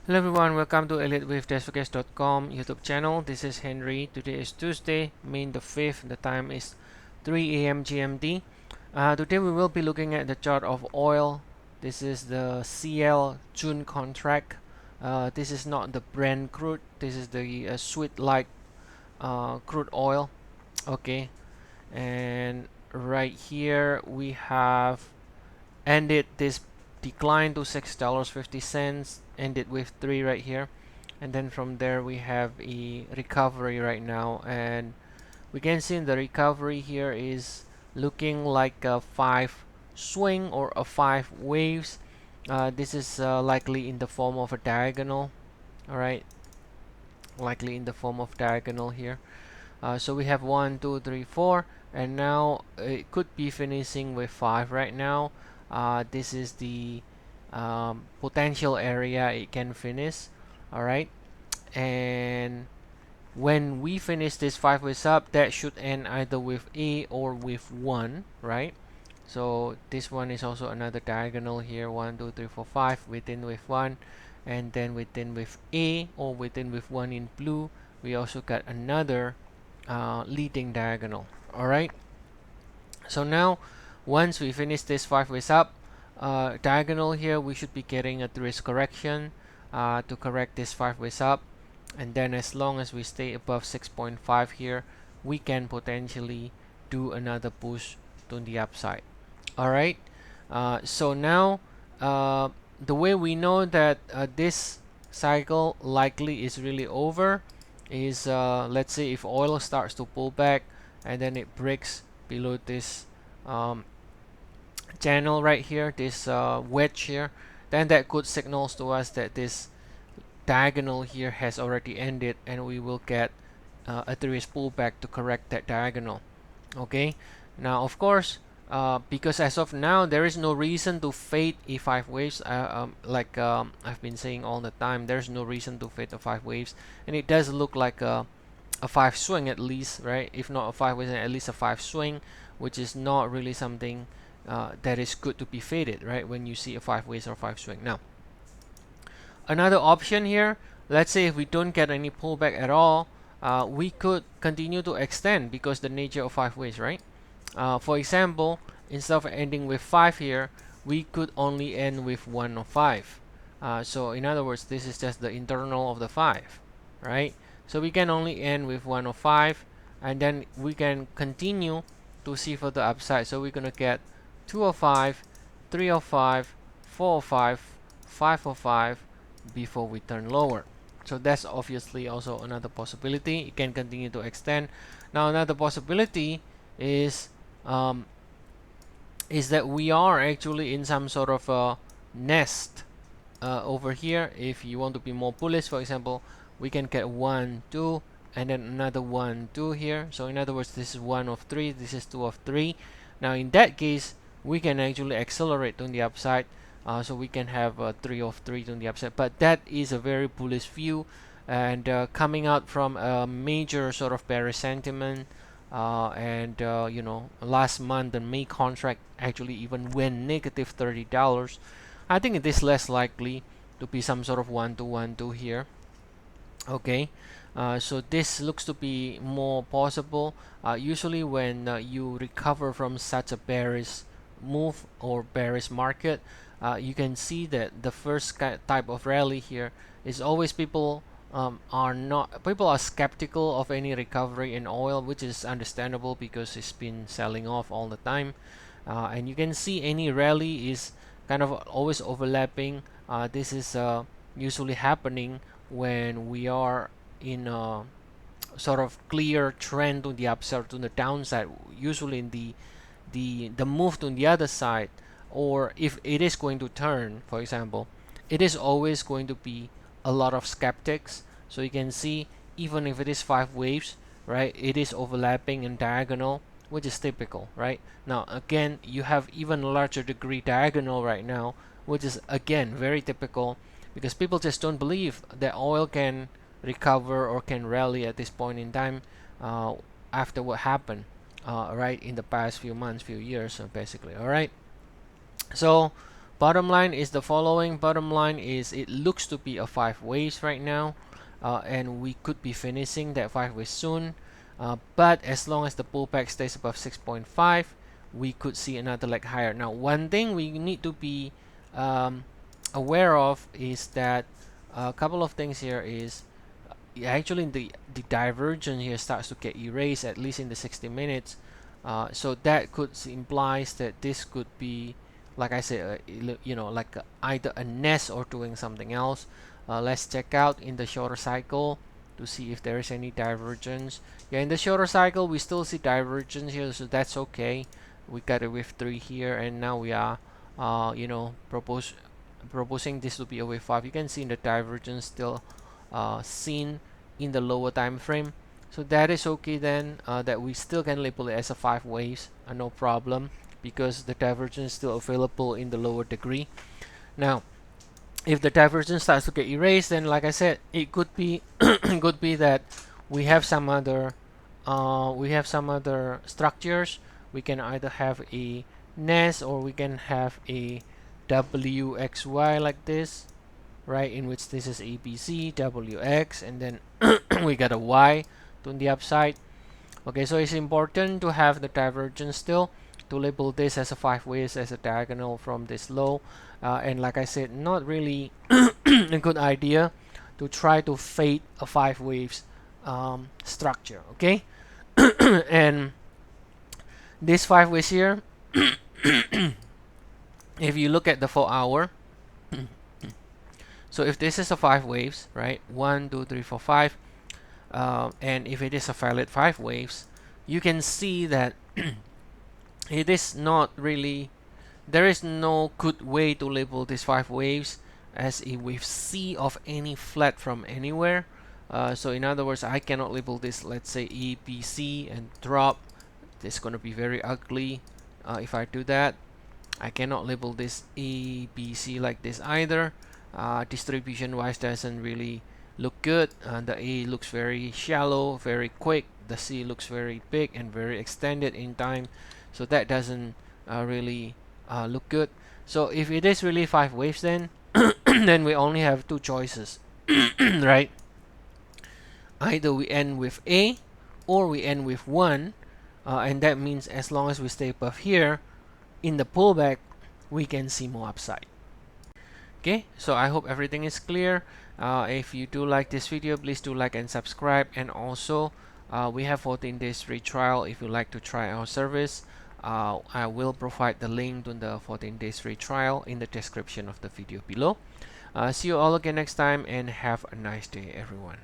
Hello everyone, welcome to Elliott Wave YouTube channel. This is Henry. Today is Tuesday, May the 5th. The time is 3 a.m. GMT. Today we will be looking at the chart of oil. This is the CL June contract. This is not the Brent crude. This is the sweet light crude oil. Okay, and right here we have ended this decline to $6.50, ended with 3 right here, and then from there we have a recovery right now, and we can see in the recovery here is looking like a 5 swing or a 5 waves. This is likely in the form of a diagonal. All right, likely in the form of diagonal here. So we have 1 2 3 4, and now it could be finishing with 5 right now. This is the potential area it can finish. All right, and when we finish this 5 ways up, that should end either with A or with 1, right? So this one is also another diagonal here, 1 2 3 4 5, within with 1, and then within with A or within with 1 in blue. We also got another leading diagonal. All right, so now once we finish this 5 ways up diagonal here, we should be getting a 3 correction to correct this 5 ways up, and then as long as we stay above 6.5 here, we can potentially do another push to the upside. All right, so now the way we know that this cycle likely is really over is let's say if oil starts to pull back and then it breaks below this channel right here, this wedge here, then that could signals to us that this diagonal here has already ended, and we will get a 3 pullback to correct that diagonal. Okay, now of course because as of now there is no reason to fade a 5 waves, I've been saying all the time, there's no reason to fade the 5 waves, and it does look like a 5 swing at least, right? If not a 5 waves, at least a 5 swing, which is not really something that is good to be faded, right? When you see a 5 waves or 5 swing. Now another option here, let's say if we don't get any pullback at all, we could continue to extend because the nature of 5 waves, right? For example, instead of ending with 5 here, we could only end with 1 of 5. So in other words, this is just the internal of the 5, right? So we can only end with 1 of 5, and then we can continue to see for the upside. So we're gonna get 2 of 5, 3 of 5, 4 of 5, 5 of 5 before we turn lower. So that's obviously also another possibility. It can continue to extend. Now another possibility is that we are actually in some sort of a nest over here. If you want to be more bullish, for example, we can get 1 2 and then another 1 2 here. So in other words, this is 1 of 3, this is 2 of 3. Now in that case, we can actually accelerate on the upside, so we can have 3 of 3 on the upside, but that is a very bullish view, and coming out from a major sort of bearish sentiment, and you know, last month the May contract actually even went negative $30. I think it is less likely to be some sort of 1 2 1 2 here. Okay, so this looks to be more possible. Usually when you recover from such a bearish move or bearish market, you can see that the first type of rally here is always people are skeptical of any recovery in oil, which is understandable because it's been selling off all the time, and you can see any rally is kind of always overlapping. This is usually happening when we are in a sort of clear trend to the upside or to the downside, usually in the move to the other side, or if it is going to turn, for example, it is always going to be a lot of skeptics. So you can see even if it is 5 waves, right, it is overlapping and diagonal, which is typical, right? Now again, you have even larger degree diagonal right now, which is again very typical, because people just don't believe that oil can recover or can rally at this point in time, after what happened right in the past few months, few years, basically. All right, so bottom line is the following. Bottom line is it looks to be a 5 waves right now, and we could be finishing that 5 waves soon, but as long as the pullback stays above 6.5, we could see another leg higher. Now, one thing we need to be aware of is that a couple of things here is actually the divergence here starts to get erased, at least in the 60 minutes. So that could implies that this could be, like I said, you know, like either a nest or doing something else. Let's check out in the shorter cycle to see if there is any divergence. Yeah, in the shorter cycle we still see divergence here, so that's okay. We got a wave 3 here, and now we are you know, proposing this to be a wave 5. You can see in the divergence still seen in the lower time frame, so that is okay then, that we still can label it as a 5 waves, no problem, because the divergence is still available in the lower degree. Now, if the divergence starts to get erased, then like I said, it could be could be that we have some other structures. We can either have a nest, or we can have a WXY like this, right, in which this is ABC, WX, and then we got a Y on the upside. Okay, so it's important to have the divergence still, to label this as a 5 waves, as a diagonal from this low, and like I said, not really a good idea to try to fade a 5 waves structure. Okay, and this 5 waves here, if you look at the 4-hour, so if this is a 5 waves, right, 1 2 3 4 5, and if it is a valid 5 waves, you can see that it is not really, there is no good way to label these 5 waves as a wave C of any flat from anywhere. So in other words, I cannot label this, let's say, ABC and drop. This is going to be very ugly if I do that. I cannot label this ABC like this either. Distribution wise doesn't really look good. The A looks very shallow, very quick. The C looks very big and very extended in time, so that doesn't really look good. So if it is really 5 waves, then then we only have 2 choices, right? Either we end with A or we end with 1, and that means as long as we stay above here in the pullback, we can see more upside. Okay, so I hope everything is clear. If you do like this video, please do like and subscribe, and also we have 14 days free trial. If you like to try our service, I will provide the link to the 14 days free trial in the description of the video below. See you all again next time, and have a nice day, everyone.